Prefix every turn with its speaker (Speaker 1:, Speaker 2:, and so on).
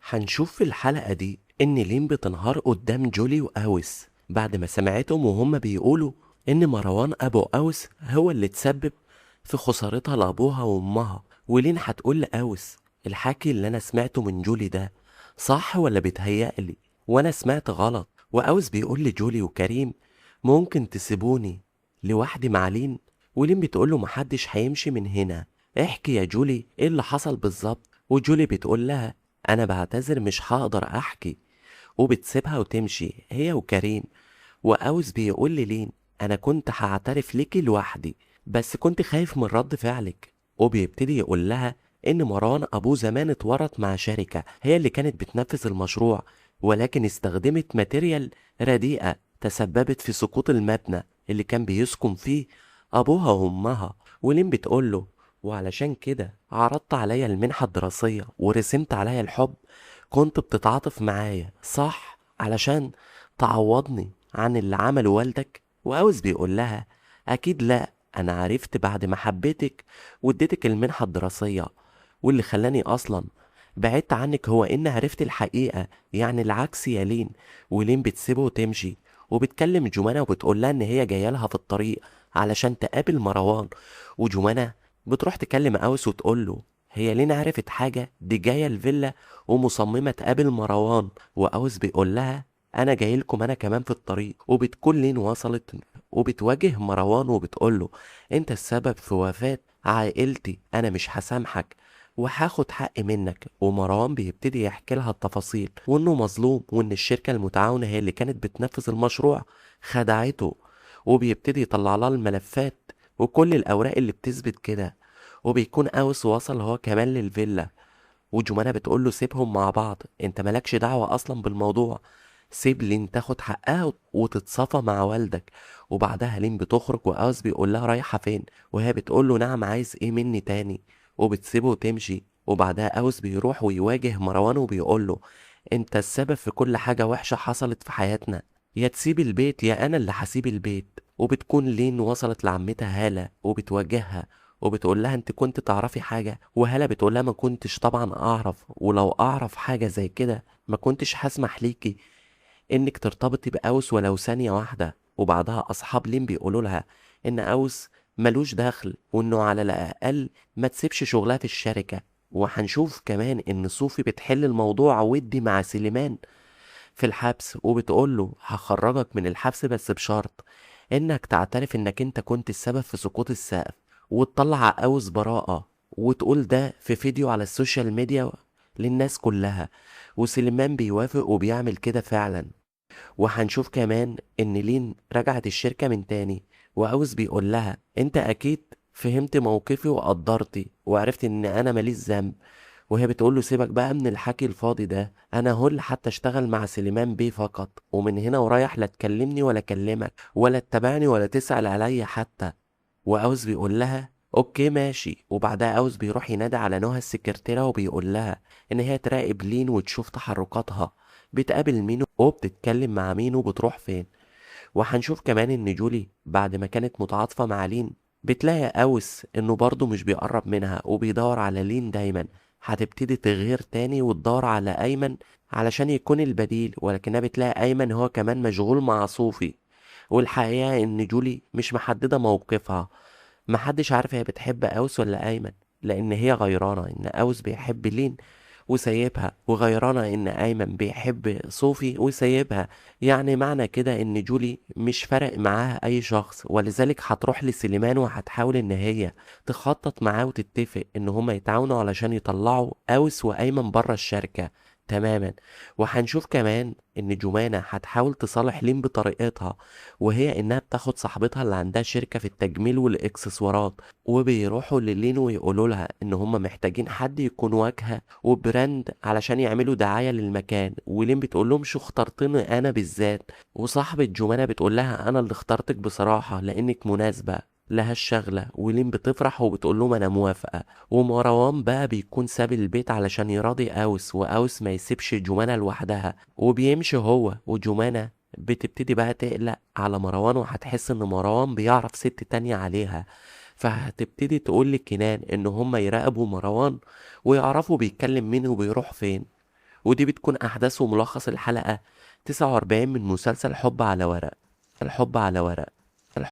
Speaker 1: هنشوف في الحلقة دي إن لين بتنهار قدام جولي وأوس بعد ما سمعتهم وهم بيقولوا إن مروان أبو أوس هو اللي تسبب في خسارتها لأبوها وأمها. ولين هتقول لأوس الحكي اللي أنا سمعته من جولي ده صح ولا بيتهيألي وأنا سمعت غلط؟ وأوس بيقول لجولي وكريم ممكن تسيبوني لوحدي مع لين. ولين بتقوله محدش هيمشي من هنا، احكي يا جولي ايه اللي حصل بالظبط. وجولي بتقول لها انا بعتذر مش هقدر احكي، وبتسيبها وتمشي هي وكريم. واوس بيقول لي لين انا كنت هعترف ليكي لوحدي بس كنت خايف من رد فعلك. وبيبتدي يقول لها ان مروان ابوه زمان اتورط مع شركة هي اللي كانت بتنفذ المشروع، ولكن استخدمت ماتيريال رديئة تسببت في سقوط المبنى اللي كان بيسكن فيه ابوها وامها. ولين بتقوله وعلشان كده عرضت عليا المنحة الدراسية ورسمت عليا الحب، كنت بتتعاطف معايا صح علشان تعوضني عن اللي عمله والدك؟ وأوس بيقول لها أكيد لأ، أنا عرفت بعد ما حبيتك واديتك المنحة الدراسية، واللي خلاني أصلا بعدت عنك هو إن عرفت الحقيقة، يعني العكس يا لين. ولين بتسيبه وتمشي وبتكلم جمانة وبتقول لها إن هي جاية لها في الطريق علشان تقابل مروان. وجمانة بتروح تكلم أوس وتقول له هي لين عرفت حاجة دي جاية الفيلا ومصممة تقابل مروان. وأوس بيقول لها أنا جاي لكم أنا كمان في الطريق. وبتكون لين وصلت وبتواجه مروان وبتقول له أنت السبب في وفاة عائلتي، أنا مش هسامحك وهاخد حقي منك. ومروان بيبتدي يحكي لها التفاصيل وإنه مظلوم وإن الشركة المتعاونة هي اللي كانت بتنفذ المشروع خدعته. وبيبتدي يطلع لها الملفات وكل الأوراق اللي بتثبت كده. وبيكون أوس وصل هو كمان للفيلا. وجمانة بتقول له سيبهم مع بعض، انت مالكش دعوة اصلا بالموضوع، سيب لين تاخد حقها وتتصافى مع والدك. وبعدها لين بتخرج واوس بيقول لها رايحة فين، وهي بتقول له نعم عايز ايه مني تاني، وبتسيبه وتمشي. وبعدها اوس بيروح ويواجه مروان وبيقول له انت السبب في كل حاجة وحشة حصلت في حياتنا، يا تسيب البيت يا انا اللي هسيب البيت. وبتكون لين وصلت لعمتها هالة وبتواجهها وبتقول لها انت كنت تعرفي حاجة؟ وهلا بتقول لها ما كنتش طبعا اعرف، ولو اعرف حاجة زي كده ما كنتش هسمح ليكي انك ترتبطي بأوس ولو ثانية واحدة. وبعدها اصحاب لين بيقولوا لها ان أوس ملوش دخل وانه على الاقل ما تسيبش شغلها في الشركة. وهنشوف كمان ان صوفي بتحل الموضوع ودي مع سليمان في الحبس وبتقوله هخرجك من الحبس بس بشرط انك تعترف انك انت كنت السبب في سقوط السقف، وتطلع عقاوز براءة وتقول ده في فيديو على السوشيال ميديا للناس كلها. وسليمان بيوافق وبيعمل كده فعلا. وهنشوف كمان ان لين رجعت الشركة من تاني، وعاوز بيقول لها انت اكيد فهمت موقفي وقدرتي وعرفت ان انا ماليش ذنب. وهي بتقول له سيبك بقى من الحكي الفاضي ده، انا هو اللي حتى اشتغل مع سليمان بيه فقط، ومن هنا ورايح لا تكلمني ولا اكلمك ولا تتابعني ولا تسأل عليا حتى. واوز بيقول لها اوكي ماشي. وبعدها اوز بيروح ينادي على نهى السكرتيرة وبيقول لها ان هي تراقب لين وتشوف تحركاتها، بتقابل مين وبتتكلم مع مين وبتروح فين. وهنشوف كمان ان جولي بعد ما كانت متعاطفة مع لين بتلاقي اوس انه برضه مش بيقرب منها وبيدور على لين دايما. هتبتدي تغير تاني وتدور على ايمن علشان يكون البديل، ولكنها بتلاقي ايمن هو كمان مشغول مع صوفي. والحقيقة ان جولي مش محددة موقفها، محدش عارف هي بتحب اوس ولا ايمن، لان هي غيرانة ان اوس بيحب لين وسايبها، وغيرانة ان ايمن بيحب صوفي وسايبها. يعني معنى كده ان جولي مش فارق معاها اي شخص، ولذلك هتروح لسليمان وهتحاول ان هي تخطط معاه وتتفق ان هما يتعاونوا علشان يطلعوا اوس وايمن بره الشركة تماما. وهنشوف كمان ان جمانة هتحاول تصالح لين بطريقتها، وهي انها بتاخد صاحبتها اللي عندها شركة في التجميل والاكسسوارات، وبيروحوا للين ويقولوا لها ان هم محتاجين حد يكون واجهة وبراند علشان يعملوا دعاية للمكان. ولين بتقول لهم شو اخترتني انا بالذات؟ وصاحبة جمانة بتقول لها انا اللي اخترتك بصراحة لانك مناسبة لها الشغلة. ولين بتفرح وبتقول لهم انا موافقة. ومروان بقى بيكون ساب البيت علشان يراضي اوس واوس ما يسيبش جمانة لوحدها، وبيمشي هو وجمانة بتبتدي بقى تقلق على مروان وهتحس ان مروان بيعرف ست تانية عليها. فهتبتدي تقول لكنان ان هما يراقبوا مروان ويعرفوا بيتكلم مين وبيروح فين. ودي بتكون أحداث وملخص الحلقة 49 من مسلسل حب على ورق. الحب على ورق.